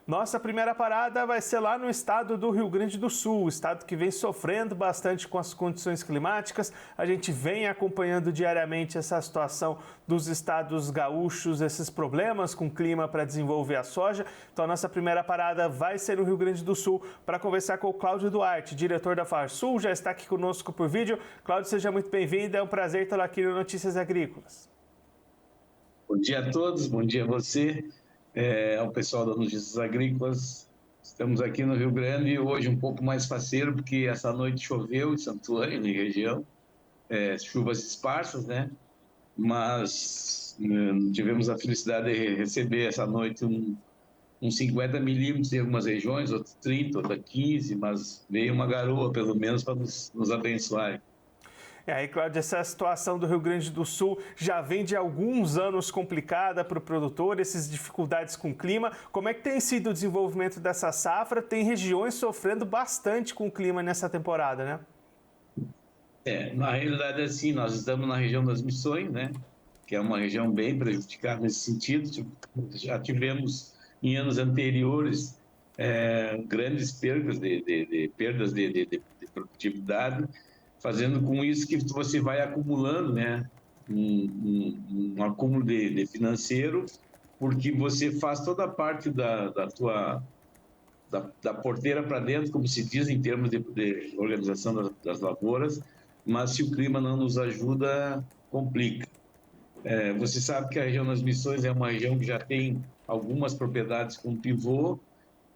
Nossa primeira parada vai ser lá no estado do Rio Grande do Sul, estado que vem sofrendo bastante com as condições climáticas. A gente vem acompanhando diariamente essa situação dos estados gaúchos, esses problemas com o clima para desenvolver a soja. Então a nossa primeira parada vai ser no Rio Grande do Sul para conversar com o Cláudio Duarte, diretor da Farsul, já está aqui conosco por vídeo. Cláudio, seja muito bem-vindo, é um prazer tê-lo aqui no Notícias Agrícolas. Bom dia a todos, bom dia a você, ao pessoal da Notícias Agrícolas. Estamos aqui no Rio Grande, hoje um pouco mais faceiro, porque essa noite choveu em Santuário, na região, chuvas esparsas, né? Mas tivemos a felicidade de receber essa noite uns 50 milímetros em algumas regiões, outros 30, outras 15, mas veio uma garoa, pelo menos, para nos abençoar. E aí, Cláudio, essa situação do Rio Grande do Sul já vem de alguns anos complicada para o produtor, essas dificuldades com o clima. Como é que tem sido o desenvolvimento dessa safra? Tem regiões sofrendo bastante com o clima nessa temporada, né? Na realidade, assim, nós estamos na região das Missões, né? Que é uma região bem prejudicada nesse sentido. Já tivemos, em anos anteriores, grandes perdas de produtividade, fazendo com isso que você vai acumulando, né, um acúmulo de financeiro, porque você faz toda a parte da porteira para dentro, como se diz em termos de organização das lavouras, mas se o clima não nos ajuda, complica. Você sabe que a região das Missões é uma região que já tem algumas propriedades com pivô,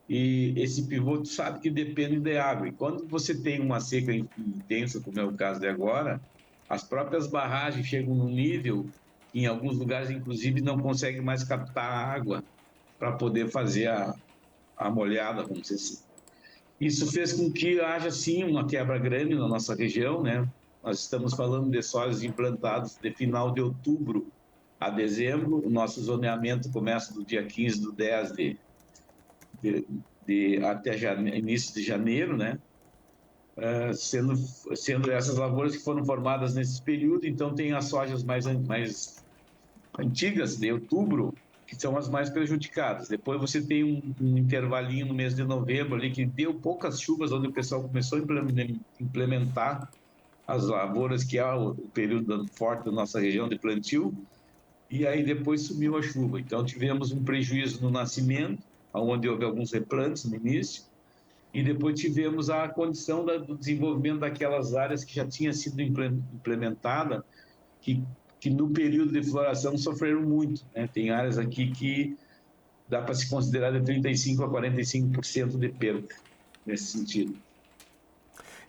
e esse pivô, tu sabe que depende de água. E quando você tem uma seca intensa, como é o caso de agora, as próprias barragens chegam num nível que em alguns lugares, inclusive, não conseguem mais captar a água para poder fazer a molhada, vamos dizer assim. Isso fez com que haja, sim, uma quebra grande na nossa região, né? Nós estamos falando de sojas implantadas de final de outubro a dezembro. O nosso zoneamento começa do dia 15 do 10 até início de janeiro, né? Sendo essas lavouras que foram formadas nesse período. Então tem as sojas mais antigas, de outubro, que são as mais prejudicadas. Depois você tem um intervalinho no mês de novembro ali, que deu poucas chuvas, onde o pessoal começou a implementar as lavouras, que é o período forte da nossa região de plantio, e aí depois sumiu a chuva. Então tivemos um prejuízo no nascimento, onde houve alguns replantes no início, e depois tivemos a condição do desenvolvimento daquelas áreas que já tinha sido implementada, que no período de floração sofreram muito, né? Tem áreas aqui que dá para se considerar de 35% a 45% de perda, nesse sentido.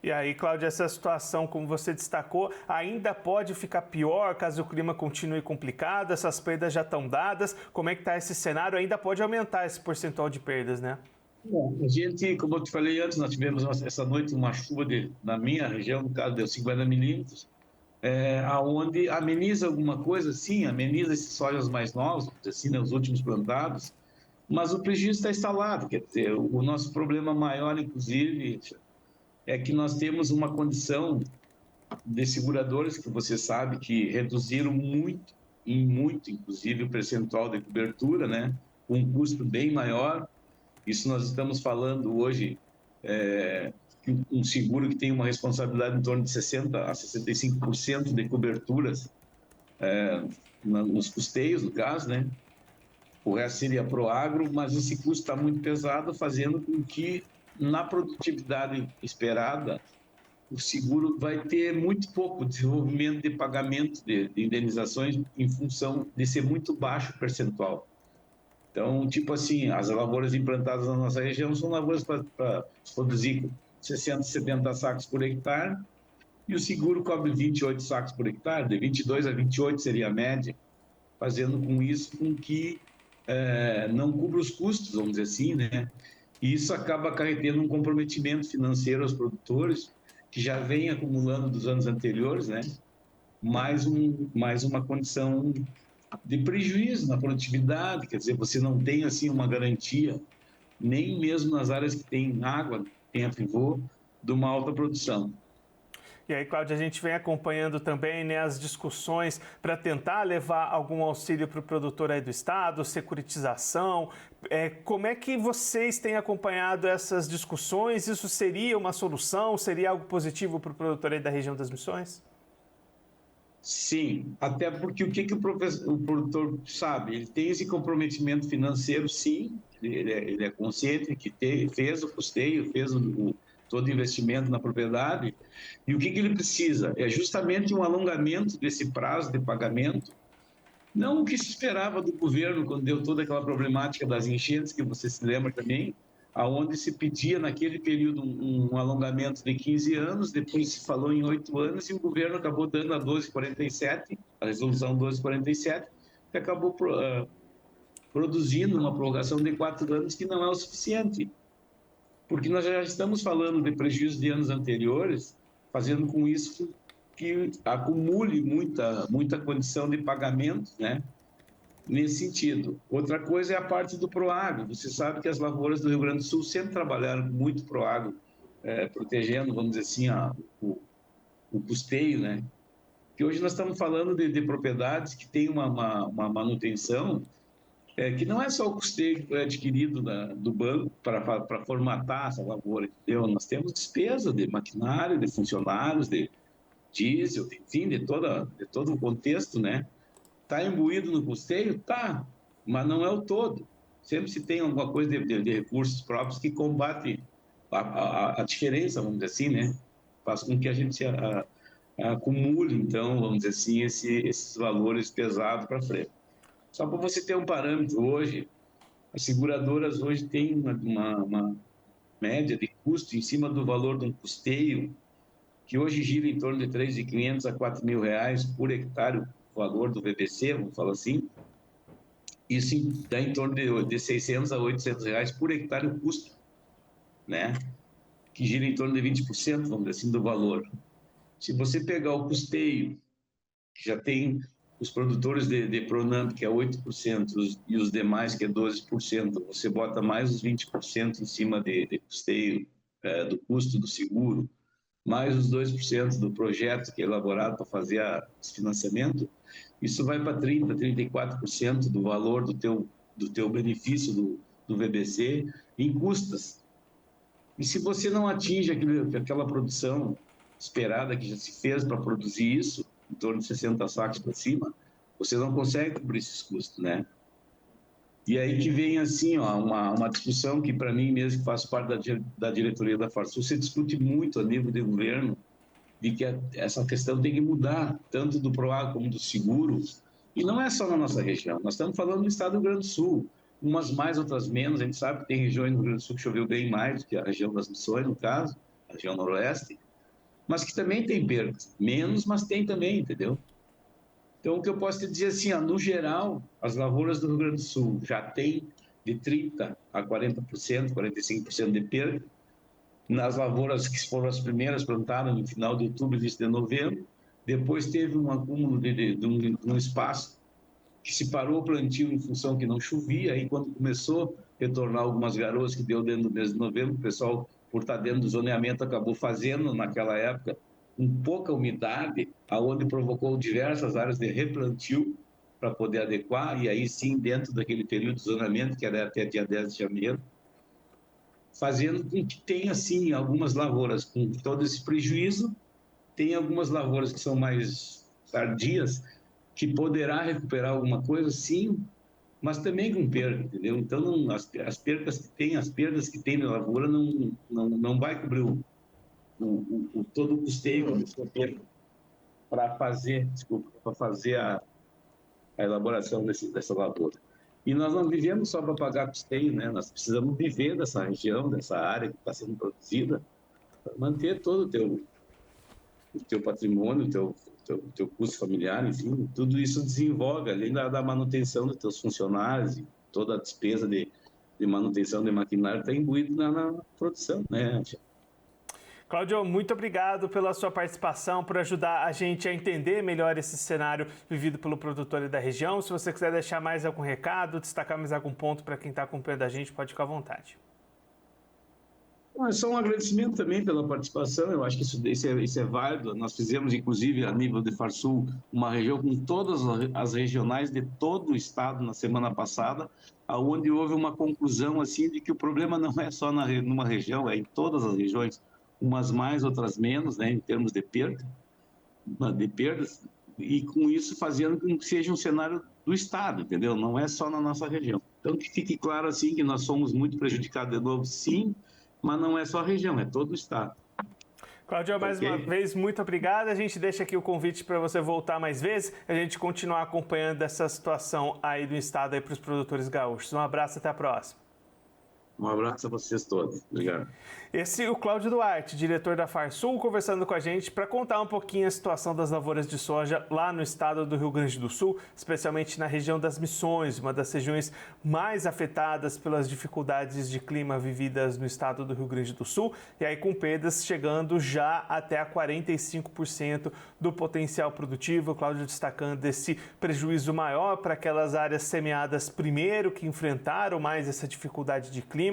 E aí, Cláudio, essa situação, como você destacou, ainda pode ficar pior caso o clima continue complicado, essas perdas já estão dadas. Como é que está esse cenário? Ainda pode aumentar esse percentual de perdas, né? Bom, a gente, como eu te falei antes, nós tivemos essa noite uma chuva na minha região, no caso, deu 50 milímetros, aonde ameniza alguma coisa, sim, ameniza esses sojas mais novos, assim, né, os últimos plantados, mas o prejuízo está instalado. Quer dizer, o nosso problema maior, inclusive, é que nós temos uma condição de seguradoras que você sabe que reduziram muito, inclusive, o percentual de cobertura, né, com um custo bem maior. Isso nós estamos falando hoje, um seguro que tem uma responsabilidade em torno de 60% a 65% de coberturas nos custeios, no caso, né? O resto seria Proagro, mas esse custo está muito pesado, fazendo com que, na produtividade esperada, o seguro vai ter muito pouco desenvolvimento de pagamento de indenizações em função de ser muito baixo o percentual. Então, tipo assim, as lavouras implantadas na nossa região são lavouras para produzir 60, 70 sacos por hectare, e o seguro cobre 28 sacos por hectare, de 22 a 28 seria a média, fazendo com isso com que não cubra os custos, vamos dizer assim, né? E isso acaba acarretando um comprometimento financeiro aos produtores, que já vem acumulando dos anos anteriores, né? Mais uma condição de prejuízo na produtividade. Quer dizer, você não tem assim uma garantia, nem mesmo nas áreas que tem água, tem a pivô, de uma alta produção. E aí, Cláudia, a gente vem acompanhando também, né, as discussões para tentar levar algum auxílio para o produtor aí do estado, securitização. Como é que vocês têm acompanhado essas discussões? Isso seria uma solução? Seria algo positivo para o produtor aí da região das Missões? Sim, até porque o produtor sabe? Ele tem esse comprometimento financeiro, sim, ele é consciente que fez o custeio, fez todo o investimento na propriedade, e o que ele precisa? É justamente um alongamento desse prazo de pagamento, não o que se esperava do governo quando deu toda aquela problemática das enchentes, que você se lembra também, aonde se pedia naquele período um alongamento de 15 anos, depois se falou em 8 anos e o governo acabou dando a 1247, a resolução 1247, que acabou produzindo uma prorrogação de 4 anos que não é o suficiente, porque nós já estamos falando de prejuízo de anos anteriores, fazendo com isso que acumule muita condição de pagamento, né? Nesse sentido. Outra coisa é a parte do Proagro. Você sabe que as lavouras do Rio Grande do Sul sempre trabalharam muito Proagro, protegendo, vamos dizer assim, o custeio, né? Que hoje nós estamos falando de propriedades que têm uma manutenção que não é só o custeio que foi adquirido do banco para formatar essa lavoura, entendeu? Nós temos despesa de maquinário, de funcionários, de diesel, enfim, de todo o contexto, né? Está imbuído no custeio? Tá, mas não é o todo. Sempre se tem alguma coisa de recursos próprios que combate a diferença, vamos dizer assim, né? Faz com que a gente acumule, então, vamos dizer assim, esses valores pesados para frente. Só para você ter um parâmetro, hoje, as seguradoras hoje têm uma média de custo em cima do valor de um custeio, que hoje gira em torno de R$ 3.500 a R$ 4.000 por hectare, o valor do VBC, vamos falar assim. Isso dá em torno de R$ 600 a R$ 800 por hectare o custo, né? Que gira em torno de 20%, vamos dizer assim, do valor. Se você pegar o custeio, que já tem os produtores de Pronamp, que é 8%, e os demais, que é 12%, você bota mais os 20% em cima de custeio, do custo do seguro, mais os 2% do projeto que é elaborado para fazer esse financiamento, isso vai para 30%, 34% do valor do teu benefício do VBC em custas. E se você não atinge aquela produção esperada que já se fez para produzir isso, em torno de 60 sacos para cima, você não consegue cobrir esses custos, né? E aí que vem, assim, ó, uma discussão que, para mim mesmo, que faço parte da diretoria da Farsul, você discute muito a nível de governo de que essa questão tem que mudar, tanto do PROAGRO como do seguro, e não é só na nossa região, nós estamos falando do estado do Rio Grande do Sul, umas mais, outras menos, a gente sabe que tem regiões no Rio Grande do Sul que choveu bem mais do que a região das Missões, no caso, a região noroeste, mas que também tem perdas, menos, mas tem também, entendeu? Então, o que eu posso te dizer assim, ó, no geral, as lavouras do Rio Grande do Sul já têm de 30% a 40%, 45% de perda. Nas lavouras que foram as primeiras plantadas no final de outubro, início de novembro. Depois teve um acúmulo de um espaço que se parou o plantio em função que não chovia. Aí, quando começou a retornar algumas garoas que deu dentro do mês de novembro, o pessoal, por estar dentro do zoneamento, acabou fazendo, naquela época, com pouca umidade, aonde provocou diversas áreas de replantio para poder adequar, e aí sim, dentro daquele período de zoneamento, que era até dia 10 de janeiro, fazendo com que tenha, sim, algumas lavouras com todo esse prejuízo, tem algumas lavouras que são mais tardias, que poderá recuperar alguma coisa, sim, mas também com perda, entendeu? Então, as perdas que tem na lavoura não vai cobrir todo o custeio para fazer a elaboração dessa lavoura. E nós não vivemos só para pagar custeio, né? Nós precisamos viver dessa região, dessa área que está sendo produzida, para manter todo o teu patrimônio, o teu custo familiar, enfim, tudo isso desenvolve, além da manutenção dos teus funcionários, e toda a despesa de manutenção de maquinário está imbuído na produção, né? Cláudio, muito obrigado pela sua participação, por ajudar a gente a entender melhor esse cenário vivido pelo produtor da região. Se você quiser deixar mais algum recado, destacar mais algum ponto para quem está acompanhando a gente, pode ficar à vontade. É só um agradecimento também pela participação, eu acho que isso é válido. Nós fizemos, inclusive, a nível de Farsul, uma região com todas as regionais de todo o estado na semana passada, onde houve uma conclusão assim de que o problema não é só numa região, é em todas as regiões, umas mais, outras menos, né, em termos de perdas, e com isso fazendo com que seja um cenário do estado, entendeu? Não é só na nossa região. Então, que fique claro assim que nós somos muito prejudicados de novo, sim, mas não é só a região, é todo o estado. Cláudio, mais uma vez, muito obrigado. A gente deixa aqui o convite para você voltar mais vezes, a gente continuar acompanhando essa situação aí do estado para os produtores gaúchos. Um abraço, até a próxima. Um abraço a vocês todos. Obrigado. Esse é o Cláudio Duarte, diretor da Farsul, conversando com a gente para contar um pouquinho a situação das lavouras de soja lá no estado do Rio Grande do Sul, especialmente na região das Missões, uma das regiões mais afetadas pelas dificuldades de clima vividas no estado do Rio Grande do Sul, e aí com perdas chegando já até a 45% do potencial produtivo. O Cláudio destacando esse prejuízo maior para aquelas áreas semeadas primeiro, que enfrentaram mais essa dificuldade de clima.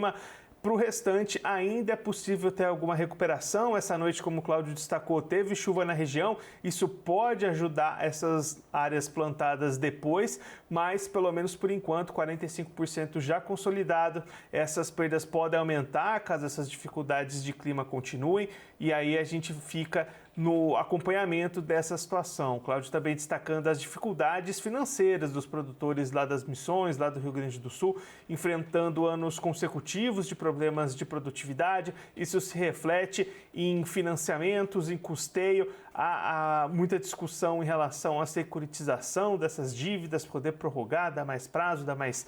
Para o restante, ainda é possível ter alguma recuperação. Essa noite, como o Cláudio destacou, teve chuva na região. Isso pode ajudar essas áreas plantadas depois, mas pelo menos por enquanto, 45% já consolidado. Essas perdas podem aumentar caso essas dificuldades de clima continuem, e aí a gente fica no acompanhamento dessa situação. O Cláudio também destacando as dificuldades financeiras dos produtores lá das Missões, lá do Rio Grande do Sul, enfrentando anos consecutivos de problemas de produtividade. Isso se reflete em financiamentos, em custeio. Há muita discussão em relação à securitização dessas dívidas, poder prorrogar, dar mais prazo, dar mais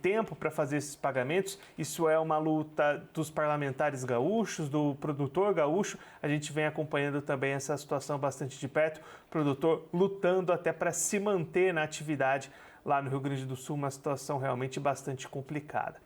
tempo para fazer esses pagamentos. Isso é uma luta dos parlamentares gaúchos, do produtor gaúcho. A gente vem acompanhando também essa situação bastante de perto. O produtor lutando até para se manter na atividade lá no Rio Grande do Sul, uma situação realmente bastante complicada.